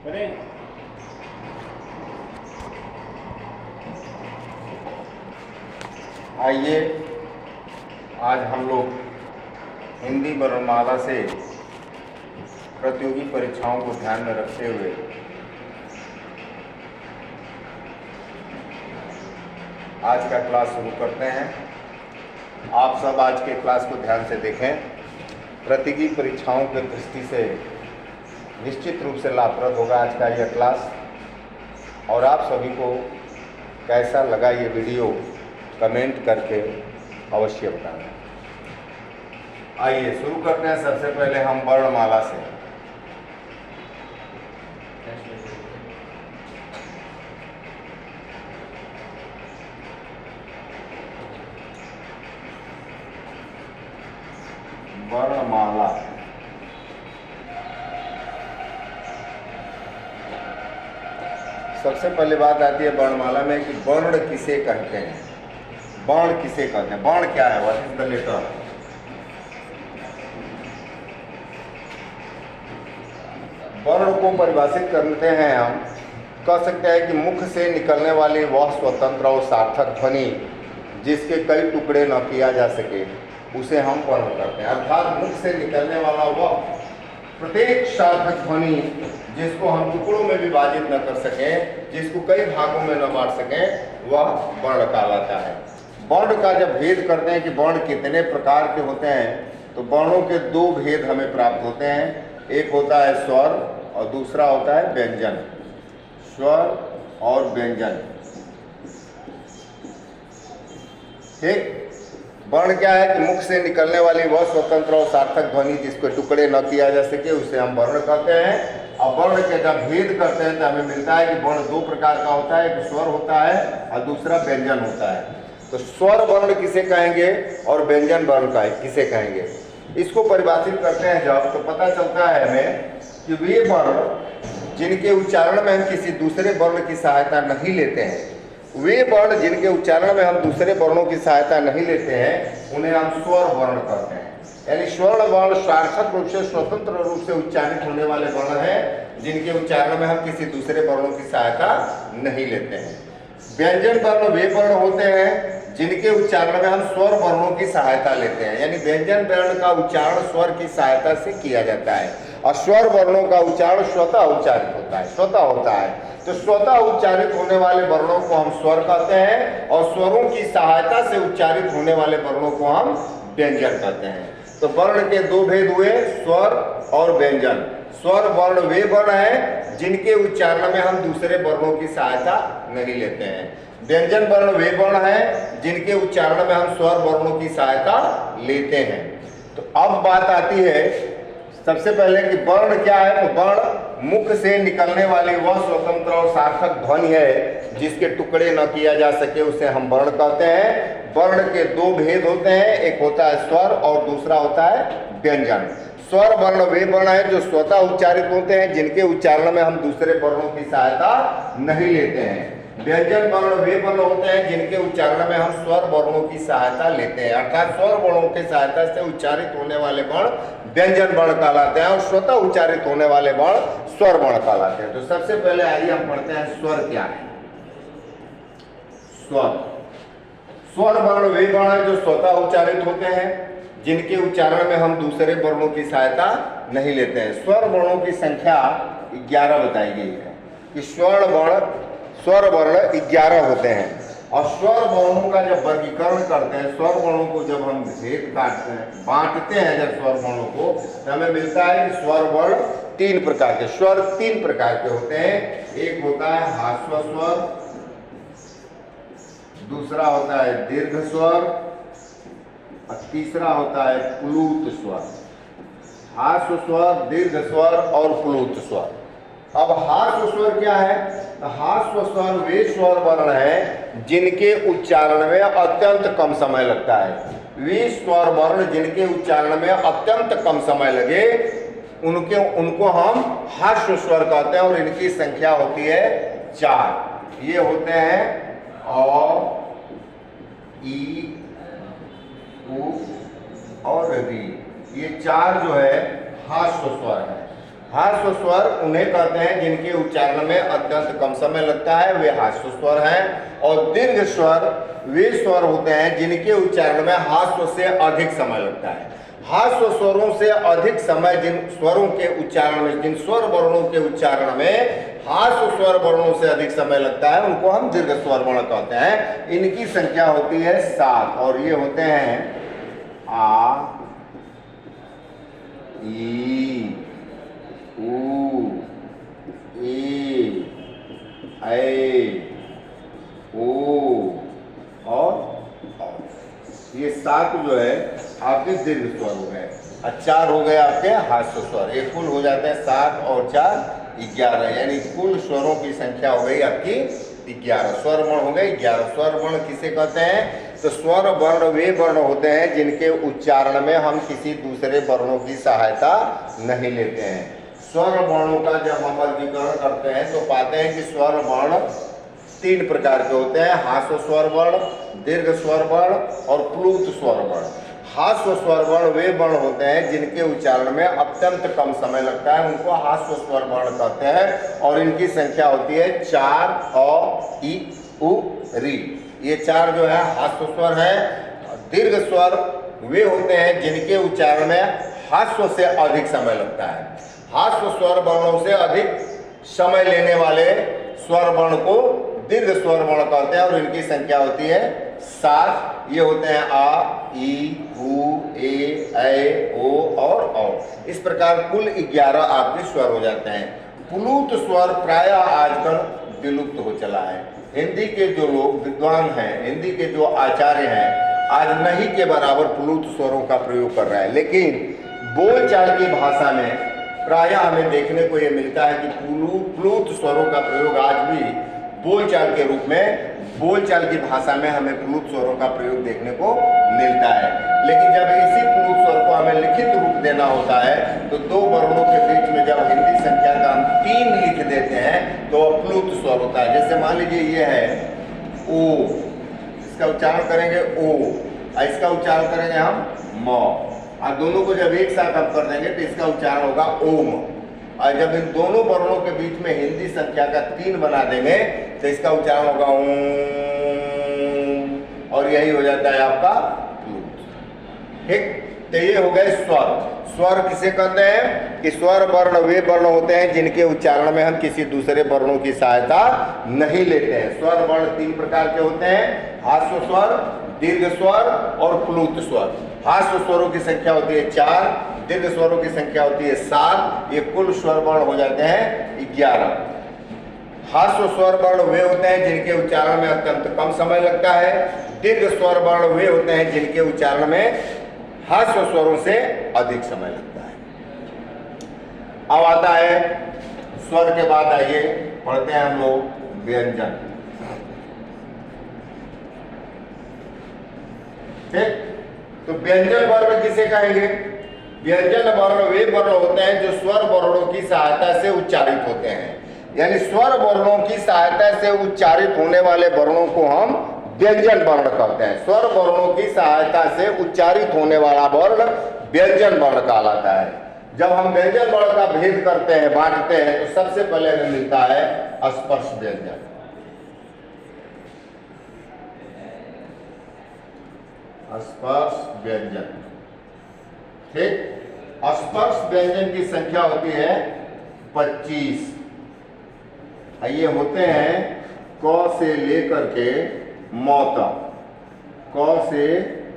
अरे आइए आज हम लोग हिंदी वर्णमाला से प्रतियोगी परीक्षाओं को ध्यान में रखते हुए आज का क्लास शुरू करते हैं। आप सब आज के क्लास को ध्यान से देखें। प्रतियोगी परीक्षाओं की दृष्टि से निश्चित रूप से लाभप्रद होगा आज का यह क्लास। और आप सभी को कैसा लगा ये वीडियो कमेंट करके अवश्य बताना। आइए शुरू करते हैं। सबसे पहले हम वर्णमाला से। वर्णमाला सबसे पहले बात आती है वर्णमाला में कि वर्ण किसे कहते हैं। वर्ण किसे कहते हैं? वर्ण क्या है? What is the letter? वर्ण को परिभाषित करते हैं हम कह सकते हैं कि मुख से निकलने वाली वह स्वतंत्र और सार्थक ध्वनि जिसके कई टुकड़े न किया जा सके उसे हम वर्ण कहते हैं। अर्थात मुख से निकलने वाला वह प्रत्येक सार्थक ध्वनि जिसको हम टुकड़ों में विभाजित न कर सकें, जिसको कई भागों में न बांट सकें, वह वर्ण कहलाता है। वर्ण का जब भेद करते हैं कि वर्ण कितने प्रकार के होते हैं, तो वर्णों के दो भेद हमें प्राप्त होते हैं। एक होता है स्वर और दूसरा होता है व्यंजन। स्वर और व्यंजन। ठीक। वर्ण क्या है कि मुख से निकलने वाली वह स्वतंत्र और सार्थक ध्वनि जिसको टुकड़े न किया जा सके उसे हम वर्ण कहते हैं। और वर्ण के जब भेद करते हैं तो हमें मिलता है कि वर्ण दो प्रकार का होता है, एक स्वर होता है और दूसरा व्यंजन होता है। तो स्वर वर्ण किसे कहेंगे और व्यंजन वर्ण का किसे कहेंगे, इसको परिभाषित करते हैं जब, तो पता चलता है हमें कि वे वर्ण जिनके उच्चारण में हम किसी दूसरे वर्ण की सहायता नहीं लेते हैं, वे वर्ण जिनके उच्चारण में हम दूसरे वर्णों की सहायता नहीं लेते हैं, उन्हें हम स्वर वर्ण कहते हैं। यानी स्वर्ण वर्ण सार्थक रूप से स्वतंत्र रूप से उच्चारित होने वाले वर्ण हैं जिनके उच्चारण में हम किसी दूसरे वर्णों की सहायता नहीं लेते हैं। व्यंजन वर्ण वे वर्ण होते हैं जिनके उच्चारण में हम स्वर वर्णों की सहायता लेते हैं। यानी व्यंजन वर्ण का उच्चारण स्वर की सहायता से किया जाता है और स्वर वर्णों का उच्चारण स्वतः उच्चारित होता है, स्वतः होता है। तो स्वतः उच्चारित होने वाले वर्णों को हम स्वर कहते हैं और स्वरों की सहायता से उच्चारित होने वाले वर्णों को हम व्यंजन कहते हैं। तो वर्ण के दो भेद हुए, स्वर और व्यंजन। स्वर वर्ण वे वर्ण हैं जिनके उच्चारण में हम दूसरे वर्णों की सहायता नहीं लेते हैं। व्यंजन वर्ण वे वर्ण हैं जिनके उच्चारण में हम स्वर वर्णों की सहायता लेते हैं। तो अब बात आती है सबसे पहले कि वर्ण क्या है। तो वर्ण मुख से निकलने वाली वह स्वतंत्र और सार्थक ध्वनि है जिसके टुकड़े न किया जा सके उसे हम वर्ण कहते हैं। वर्ण के दो भेद होते हैं, एक होता है स्वर और दूसरा होता है व्यंजन। स्वर वर्ण वे वर्ण है जो स्वतः उच्चारित होते हैं जिनके उच्चारण में हम दूसरे वर्णों की सहायता नहीं लेते हैं। व्यंजन वर्ण वे वर्ण होते हैं जिनके उच्चारण में हम स्वर वर्णों की सहायता लेते हैं। अर्थात स्वर वर्णों की सहायता से उच्चारित होने वाले वर्ण व्यंजन वर्ण कहलाते हैं और स्वतः उच्चारित होने वाले वर्ण स्वर वर्ण कहलाते हैं। तो सबसे पहले आइए हम पढ़ते हैं स्वर क्या है। स्वर स्वर वर्ण वे वर्ण है जो स्वतः उच्चारित होते हैं जिनके उच्चारण में हम दूसरे वर्णों की सहायता नहीं लेते हैं। स्वर वर्णों की संख्या 11 बताई गई है कि स्वर वर्ण 11 होते हैं। और स्वर वर्णों का जब वर्गीकरण करते हैं, स्वर वर्णों को जब हम भेद काटते हैं, बांटते हैं जब स्वर वर्णों को, तो हमें मिलता है कि स्वर वर्ण 3 प्रकार के, स्वर 3 प्रकार के होते हैं। एक होता है ह्रस्व स्वर, दूसरा होता है दीर्घ स्वर और तीसरा होता है प्लुत स्वर। ह्रस्व स्वर, दीर्घ स्वर और प्लुत स्वर। अब ह्रस्व स्वर क्या है? ह्रस्व स्वर वे स्वर वर्ण हैं जिनके उच्चारण में अत्यंत कम समय लगता है। वे स्वर वर्ण जिनके उच्चारण में अत्यंत कम समय लगे उनको हम ह्रस्व स्वर कहते हैं और इनकी संख्या होती है 4। ये होते हैं अ, ई, उ और री। ये 4 जो है ह्रस्व स्वर है। हास्य स्वर उन्हें कहते हैं जिनके उच्चारण में अत्यंत कम समय लगता है, वे हास्य स्वर हैं। और दीर्घ स्वर वे स्वर होते हैं जिनके उच्चारण में हास्य से अधिक समय लगता है। हास्य स्वरों से अधिक समय जिन स्वरों के उच्चारण में, जिन स्वर वर्णों के उच्चारण में हास्य स्वर वर्णों से अधिक समय लगता है, उनको हम दीर्घ स्वर वर्ण कहते हैं। इनकी संख्या होती है 7 और ये होते हैं आ, ई, ऊ, ए, ऐ, ओ और ये 7 जो है आपके दीर्घ स्वर हो गए और 4 हो गए आपके हास्य स्वर। ये कुल हो जाते हैं 7 और 4 11, यानी कुल स्वरों की संख्या हो गई आपकी 11। स्वर वर्ण हो गए 11। स्वर वर्ण किसे कहते हैं? तो स्वर वर्ण वे वर्ण होते हैं जिनके उच्चारण में हम किसी दूसरे वर्णों की सहायता नहीं लेते हैं। स्वर वर्णों का जब हम वर्गीकरण करते हैं तो पाते हैं कि स्वर वर्ण 3 प्रकार के होते हैं: हास्य स्वर वर्ण, दीर्घ स्वर वर्ण और प्लुत स्वर वर्ण। हास्य स्वर वर्ण वे वर्ण होते हैं जिनके उच्चारण में अत्यंत कम समय लगता है, उनको हास्य स्वर वर्ण कहते हैं। और इनकी संख्या होती है 4 अ, इ, उ, री। ये 4 जो है हास्य स्वर है। दीर्घ स्वर वे होते हैं जिनके उच्चारण में हास्य से अधिक समय लगता है। हास्य स्वर वर्णों से अधिक समय लेने वाले स्वर वर्ण को दीर्घ स्वर वर्ण कहते हैं और इनकी संख्या होती है 7। ये होते हैं आ, ई, उ, ए, ऐ, ओ और औ। इस प्रकार कुल 11 आपके स्वर हो जाते हैं। प्लुत स्वर प्रायः आजकल विलुप्त हो चला है। हिंदी के जो लोग विद्वान हैं, हिंदी के जो आचार्य हैं, आज नहीं के बराबर प्लुत स्वरों का प्रयोग कर रहा है। लेकिन बोलचाल की भाषा में प्रायः हमें देखने को ये मिलता है कि प्लुत स्वरों का प्रयोग आज भी बोलचाल के रूप में, बोलचाल की भाषा में हमें प्लुत स्वरों का प्रयोग देखने को मिलता है। लेकिन जब इसी प्लुत स्वर को हमें लिखित रूप देना होता है तो 2 वर्णों के बीच में जब हिंदी संख्या का हम 3 लिख देते हैं तो प्लुत स्वर होता है। जैसे मान लीजिए ये है ओ, इसका उच्चारण करेंगे ओ, और इसका उच्चारण करेंगे हम म। और दोनों को जब एक साथ हम कर देंगे तो इसका उच्चारण होगा ओम। और जब इन दोनों वर्णों के बीच में हिंदी संख्या का 3 बना देंगे तो इसका उच्चारण होगा ओम, और यही हो जाता है आपका प्लुत। ठीक, तो ये हो गए स्वर। स्वर किसे कहते हैं? कि स्वर वर्ण वे वर्ण होते हैं जिनके उच्चारण में हम किसी दूसरे वर्णों की सहायता नहीं लेते हैं। स्वर वर्ण 3 प्रकार के होते हैं: हास्य स्वर, दीर्घ स्वर और प्लुत स्वर। हास्य स्वरों की संख्या होती है 4, दीर्घ स्वरों की संख्या होती है 7। ये कुल स्वर वर्ण हो जाते हैं 11। हास्य स्वर वर्ण वे होते हैं जिनके उच्चारण में अत्यंत कम समय लगता है। दीर्घ स्वर वर्ण वे होते हैं जिनके उच्चारण में हास्य स्वरों से अधिक समय लगता है। अब आता है स्वर के बाद आइए पढ़ते हैं हम लोग व्यंजन। ठीक, तो व्यंजन वर्ण किसे कहेंगे? व्यंजन वर्ण वे वर्ण होते हैं जो स्वर वर्णों की सहायता से उच्चारित होते हैं। यानी स्वर वर्णों की सहायता से उच्चारित होने वाले वर्णों को हम व्यंजन वर्ण कहते हैं। स्वर वर्णों की सहायता से उच्चारित होने वाला वर्ण व्यंजन वर्ण कहलाता है। जब हम व्यंजन वर्ण का भेद करते हैं, बांटते हैं, तो सबसे पहले हमें मिलता है स्पर्श व्यंजन। स्पर्श व्यंजन। ठीक, स्पर्श व्यंजन की संख्या होती है 25। ये होते हैं क से लेकर के म तक। क से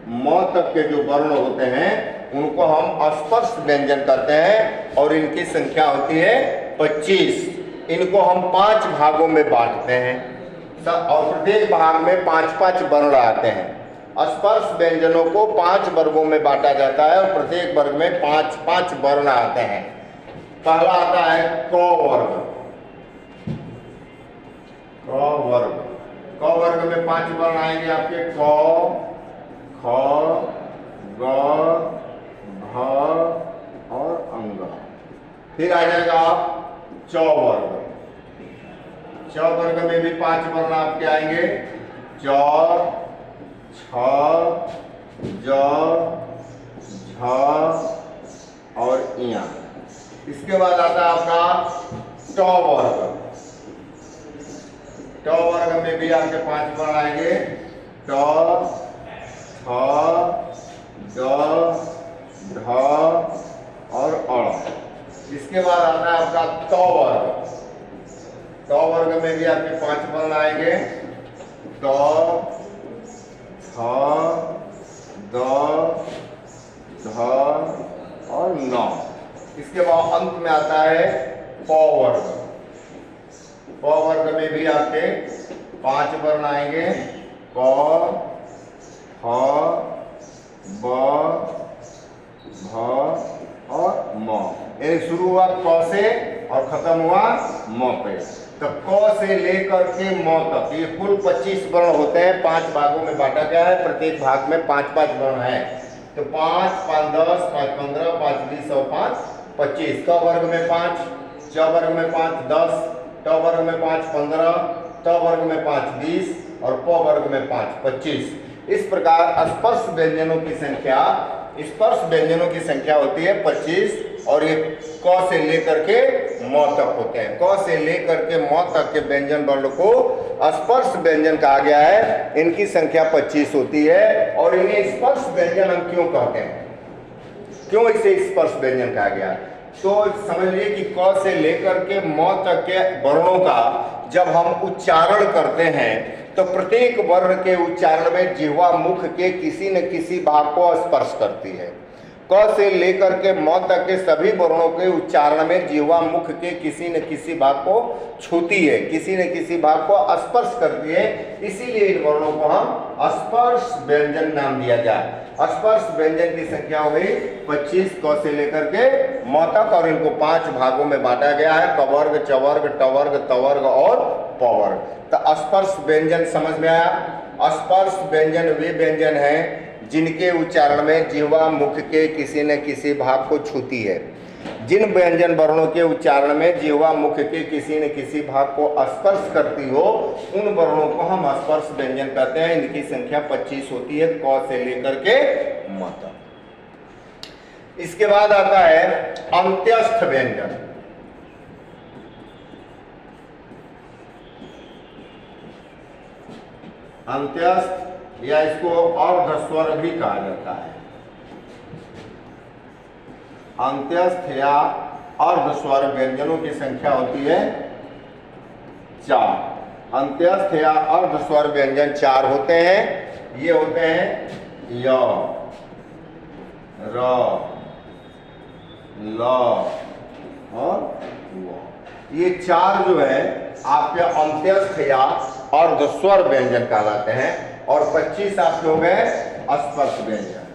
म तक के जो वर्ण होते हैं उनको हम स्पर्श व्यंजन कहते हैं और इनकी संख्या होती है 25। इनको हम 5 भागों में बांटते हैं और प्रत्येक भाग में 5-5 वर्ण आते हैं। स्पर्श व्यंजनों को 5 वर्गों में बांटा जाता है और प्रत्येक वर्ग में 5-5 वर्ण आते हैं। पहला आता है क वर्ग। क वर्ग, क वर्ग में 5 वर्ण आएंगे आपके क, ख, ग, घ और अंग। फिर आ जाएगा च वर्ग। च वर्ग में भी 5 वर्ण आपके आएंगे च, छ, ज, झ और इया। इसके बाद आता है आपका ट वर्ग। ट वर्ग में भी आपके 5 वर्ण आएंगे, ट, थ, द, ढ और अ। इसके बाद आता है आपका त वर्ग। त वर्ग में भी आपके 5 वर्ण आएंगे, ट, थ, द, ध और न। इसके बाद अंत में आता है प वर्ग। प वर्ग में भी आपके 5 वर्ण आएंगे, क, ख, ब, भ और म। ये शुरू हुआ क से और खत्म हुआ म पे। तो क से लेकर के म तक ये कुल 25 वर्ण होते हैं। 5 भागों में बांटा गया है, प्रत्येक भाग में 5-5 वर्ण है। तो 5, 5, 10, 5, 15, 5, 20 और 5, 25। क वर्ग में 5, च वर्ग में 5, 10, ट वर्ग में 5, 15, त वर्ग में 5, 20 और प वर्ग में 5, 25। इस प्रकार स्पर्श व्यंजनों की संख्या, स्पर्श व्यंजनों की संख्या होती है 25 और ये क से लेकर के म तक होते हैं। क से लेकर के म तक के व्यंजन वर्ण को स्पर्श व्यंजन कहा गया है। इनकी संख्या 25 होती है और इन्हें स्पर्श व्यंजन हम क्यों कहते हैं, क्यों इसे स्पर्श व्यंजन कहा गया? तो समझ लीजिए कि क से लेकर के म तक के वर्णों का जब हम उच्चारण करते हैं तो प्रत्येक वर्ण के उच्चारण में जिह्वा मुख के किसी न किसी भाग को स्पर्श करती है। क से लेकर के म तक के सभी वर्णों के उच्चारण में जिह्वा मुख के किसी न किसी भाग को छूती है, किसी न किसी भाग को स्पर्श करती है। इसीलिए इन वर्णों को हम स्पर्श व्यंजन नाम दिया जाए। स्पर्श व्यंजन की संख्या हो गई 25 क से लेकर के म तक और इनको 5 भागों में बांटा गया है, क वर्ग, च वर्ग, ट वर्ग, त वर्ग और प वर्ग। तो स्पर्श व्यंजन समझ में आया। स्पर्श व्यंजन वे व्यंजन हैं जिनके उच्चारण में जिह्वा मुख के किसी न किसी भाग को छूती है। जिन व्यंजन वर्णों के उच्चारण में जिह्वा मुख के किसी न किसी भाग को स्पर्श करती हो उन वर्णों को हम स्पर्श व्यंजन कहते हैं। इनकी संख्या 25 होती है क से लेकर के म तक। इसके बाद आता है अंत्यस्थ व्यंजन। अंत्यस्थ या इसको अर्धस्वर भी कहा जाता है। अंत्यस्थ या अर्धस्वर व्यंजनों की संख्या होती है 4। अंत्यस्थ या अर्धस्वर व्यंजन 4 होते हैं। ये होते हैं य, र, ल और व। ये 4 जो है आपके अंत्यस्थ या अर्धस्वर व्यंजन कहलाते हैं और 25 आपके हो गए स्पर्श व्यंजन।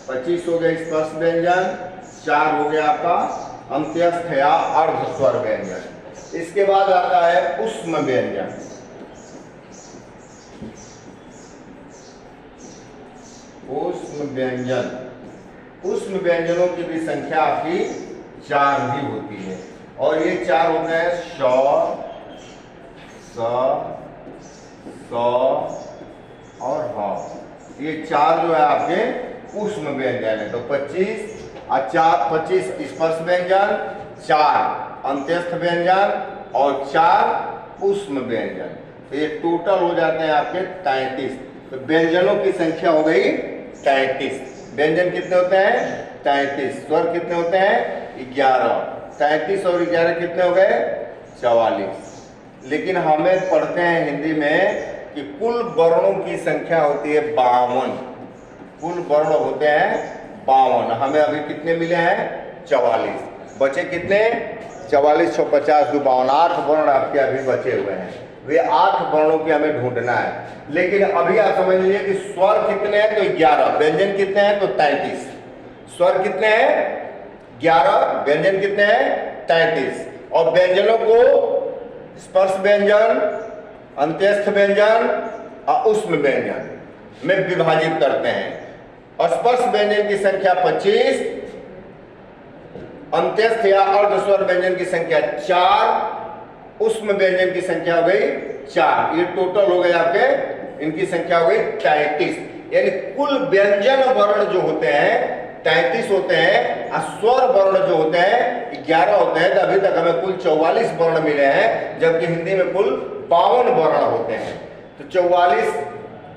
25 हो गए स्पर्श व्यंजन, 4 हो गया आपका अंत्यस्थ या अर्धस्वर व्यंजन। इसके बाद आता है ऊष्म व्यंजन। ऊष्म व्यंजन, ऊष्म व्यंजनों की भी संख्या आपकी 4 ही होती है और ये 4 होते हैं श, स, और ह। ये 4 जो है आपके ऊष्म व्यंजन है। तो 25 स्पर्श व्यंजन, 4 अंत्यस्थ व्यंजन और 4 ऊष्म व्यंजन। तो ये टोटल हो जाते हैं आपके 33। तो व्यंजनों की संख्या हो गई 33। व्यंजन कितने होते हैं 33। स्वर कितने होते हैं 11। 33 और 11 कितने हो गए 44। लेकिन हमें पढ़ते हैं हिंदी में कि कुल वर्णों की संख्या होती है 52। कुल वर्ण होते हैं 52। हमें अभी कितने मिले हैं 44। बचे कितने 44, 50, 52, 8 वर्ण आपके अभी बचे हुए हैं। वे 8 वर्णों की हमें ढूंढना है। लेकिन अभी आप समझ लीजिए कि स्वर कितने हैं तो 11, व्यंजन कितने हैं तो 33। स्वर कितने हैं 11, व्यंजन कितने हैं 33। और व्यंजनों को स्पर्श व्यंजन, अंत्यस्थ व्यंजन और ऊष्म व्यंजन में विभाजित करते हैं। स्पर्श व्यंजन की संख्या 25, अंत्यस्थ या अर्धस्वर व्यंजन की संख्या 4, ऊष्म व्यंजन की संख्या हो गई 4। ये टोटल हो गए आपके, इनकी संख्या हो गई 33। यानी कुल व्यंजन वर्ण जो होते हैं 33 होते हैं और स्वर वर्ण जो होते हैं 11 होते हैं। तो अभी तक हमें कुल 44 वर्ण मिले हैं, जबकि हिंदी में कुल 52 वर्ण होते हैं। तो 44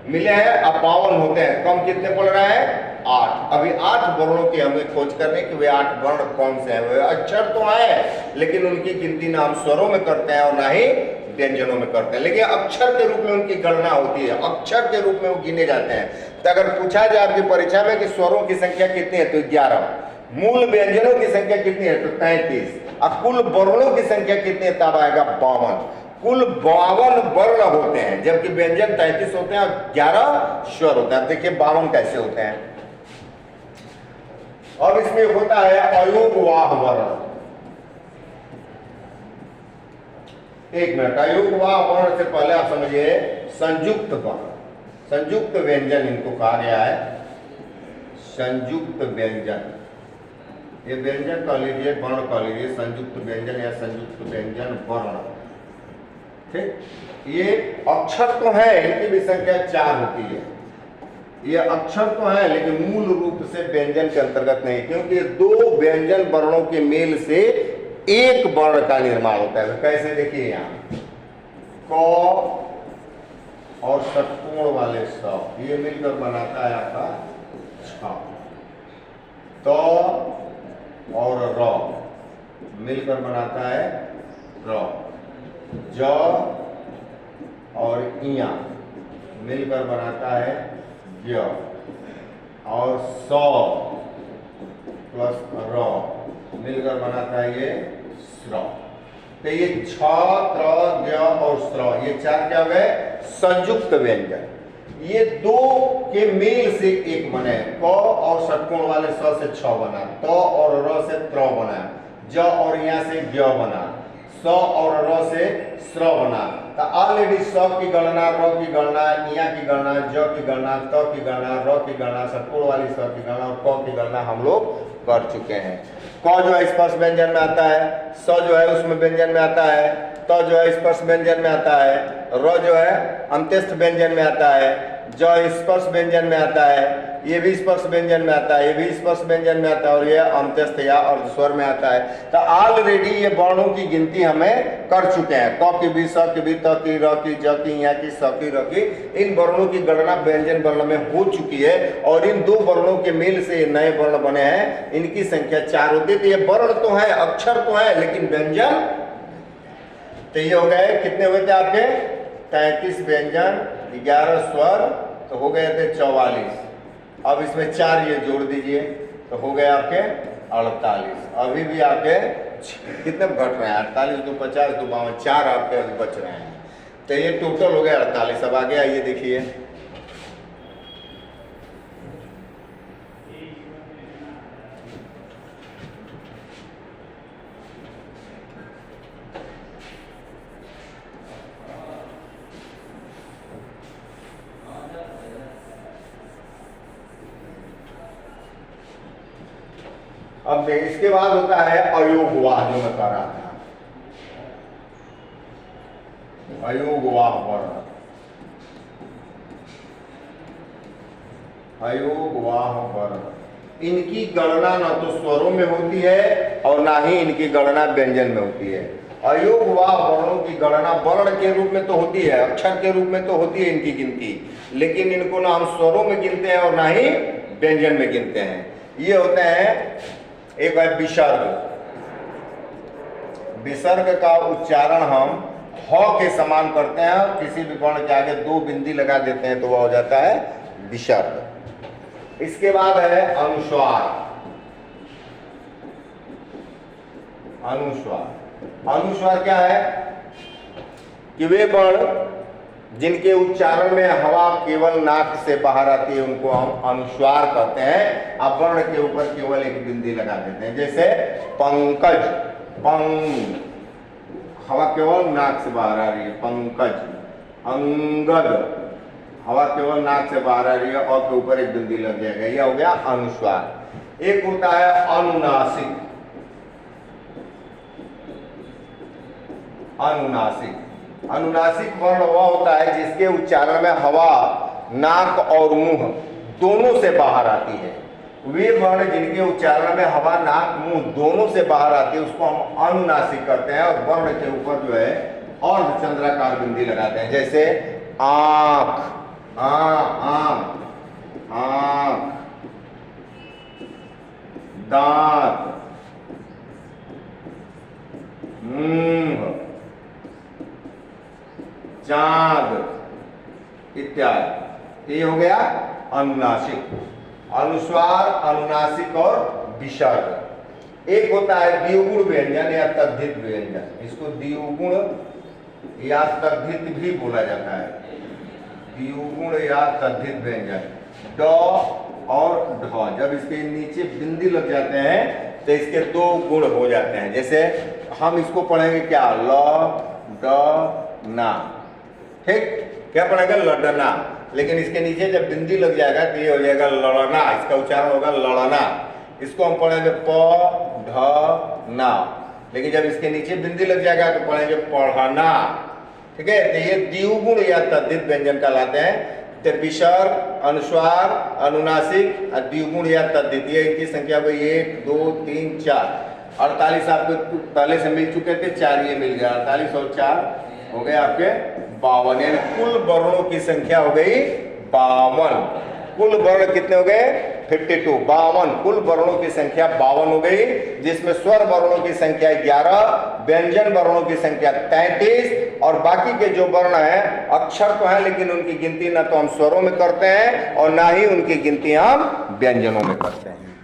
मिले हैं अब 52 होते हैं। कम कितने पड़ रहा है? 8। अभी 8 वर्णों की हमें खोज करने कि वे 8 वर्ण कौन से हैं। वे अक्षर तो हैं, लेकिन उनकी गिनती ना हम स्वरों में करते हैं और ना ही व्यंजनों में करते हैं, लेकिन अक्षर के रूप में उनकी गणना होती है, अक्षर के रूप में वो गिने जाते हैं। तो अगर पूछा जाए आपकी परीक्षा में कि स्वरों की संख्या कितनी है, तो 11। मूल व्यंजनों की संख्या कितनी है, तो 33। अब कुल वर्णों की संख्या कितनी है, तब आएगा 52। कुल 52 वर्ण होते हैं, जबकि व्यंजन 33 होते हैं और 11 स्वर होते हैं। देखिए 52 कैसे होते हैं। अब इसमें होता है अयोगवाह वर्ण। एक मिनट, अयोगवाह वर्ण से पहले आप समझिए संयुक्त वर्ण, संयुक्त व्यंजन इनको कहा गया है। संयुक्त व्यंजन, ये व्यंजन कह लीजिए, वर्ण कह लीजिए, संयुक्त व्यंजन या संयुक्त व्यंजन वर्ण। ठीक, ये अक्षर तो है, इनकी भी संख्या 4 होती है। ये अक्षर तो है लेकिन मूल रूप से व्यंजन के अंतर्गत नहीं, क्योंकि 2 व्यंजन वर्णों के मेल से एक वर्ण का निर्माण होता है। कैसे, देखिए यहाँ क और षटकोण वाले स, ये मिलकर बनाता है आपका छ। तो और र मिलकर बनाता है र। ज और इया मिलकर बनाता है य। और स प्लस र मिलकर बनाता है ये स्र। तो ये छ, त्र, ज्ञ और स्र, ये 4 क्या हो गए? संयुक्त व्यंजन। ये 2 के मेल से एक बने। क और षटकोण वाले स से छ बना, त और र से त्र बना, ज और यहाँ से ज्ञ बना, स और र से स्र बना। तो ऑलरेडी स की गणना, र की गणना, इया की गणना, ज की गणना, त की गणना, र की गणना, षटकोण वाली स की गणना और क की गणना हम लोग कर चुके हैं। क जो है स्पर्श व्यंजन में आता है, स जो है उसमें व्यंजन में आता है, त जो है स्पर्श व्यंजन में आता है, र जो है अंत्यस्थ व्यंजन में आता है, ज स्पर्श व्यंजन में आता है, ये भी स्पर्श व्यंजन में आता है, ये भी स्पर्श व्यंजन में आता है और ये अंत्यस्थ या अर्धस्वर में आता है। तो ऑलरेडी ये वर्णों की गिनती हमें कर चुके हैं। क की भी, स की भी, त की, र की, ज की, या की, स की, र की, इन वर्णों की गणना व्यंजन वर्ण में हो चुकी है और इन 2 वर्णों के मेल से नए वर्ण बने हैं। इनकी संख्या 4 होती है। तो ये वर्ण तो है, अक्षर तो है, लेकिन व्यंजन। तो ये हो गए, कितने हुए थे आपके? 33 व्यंजन, 11 स्वर, तो हो गए थे 44। अब इसमें 4 ये जोड़ दीजिए तो हो गए आपके 48। अभी भी आपके कितने घट रहे हैं? 48 2 50 2 52, 4 आपके अभी बच रहे हैं। तो ये टोटल हो गया 48। अब आगे आइए देखिए, अब इसके बाद होता है अयोगवाह, जो मैं कह रहा था, अयोगवाह वर्ण। अयोगवाह वर्ण, इनकी गणना न तो स्वरों में होती है और ना ही इनकी गणना व्यंजन में होती है। अयोगवाह वर्णों की गणना वर्ण के रूप में तो होती है, अक्षर के रूप में तो होती है इनकी गिनती, लेकिन इनको ना हम स्वरों में गिनते हैं और ना ही व्यंजन में गिनते हैं। ये होते हैं, एक है विसर्ग। विसर्ग का उच्चारण हम ह के समान करते हैं और किसी भी वर्ण के आगे 2 बिंदी लगा देते हैं तो वह हो जाता है विसर्ग। इसके बाद है अनुस्वार। अनुस्वार, अनुस्वार क्या है कि वे वर्ण जिनके उच्चारण में हवा केवल नाक से बाहर आती है उनको हम अनुस्वार कहते हैं। अब वर्ण के ऊपर केवल एक बिंदी लगा देते हैं, जैसे पंकज, पंग, हवा केवल नाक से बाहर आ रही है, पंकज। अंगद, हवा केवल नाक से बाहर आ रही है और के ऊपर एक बिंदी लग जाएगा, यह हो गया अनुस्वार। एक होता है अनुनासिक। अनुनासिक, अनुनासिक वर्ण वह होता है जिसके उच्चारण में हवा नाक और मुंह दोनों से बाहर आती है, वे वर्ण जिनके उच्चारण में हवा नाक मुंह दोनों से बाहर आती है उसको हम अनुनासिक करते हैं, और वर्ण के ऊपर जो है अर्धचंद्राकार बिंदी लगाते हैं, जैसे आंख, आंख, आंख, दांत, मुंह, चांद इत्यादि। ये हो गया अनुनासिक। अनुस्वार, अनुनासिक और विसर्ग। एक होता है द्विगुण व्यंजन या तद्धित व्यंजन, इसको द्विगुण या तद्धित भी बोला जाता है। द्विगुण या तद्धित व्यंजन, ड और ढ, जब इसके नीचे बिंदी लग जाते हैं तो इसके दो गुण हो जाते हैं। जैसे हम इसको पढ़ेंगे क्या, ल ड ना, ठीक, क्या पढ़ेगा, लडना, लेकिन इसके नीचे जब बिंदी लग जाएगा तो ये हो जाएगा लड़ना, इसका उच्चारण होगा लड़ना। इसको हम पढ़ेंगे प ढ ना, लेकिन जब इसके नीचे बिंदी लग जाएगा तो पढ़ेंगे पढ़ना, ठीक है। तो ये द्विगुण या तद्धित व्यंजन कहलाते हैं। तो विसर्ग, अनुस्वार, अनुनासिक और द्विगुण या तद्धित, ये इनकी संख्या हुई 1 2 3 4। 48 आपको पहले से मिल चुके थे, 4 ये मिल गया, 48 और 4 हो गए आपके 52, यानी कुल वर्णों की संख्या हो गई 52। कुल वर्ण कितने हो गए, 52, 52, कुल वर्णों की संख्या 52 हो गई, जिसमें स्वर वर्णों की संख्या 11, व्यंजन वर्णों की संख्या 33, और बाकी के जो वर्ण हैं अक्षर तो हैं लेकिन उनकी गिनती ना तो हम स्वरों में करते हैं और ना ही उनकी गिनती हम व्यंजनों में करते हैं।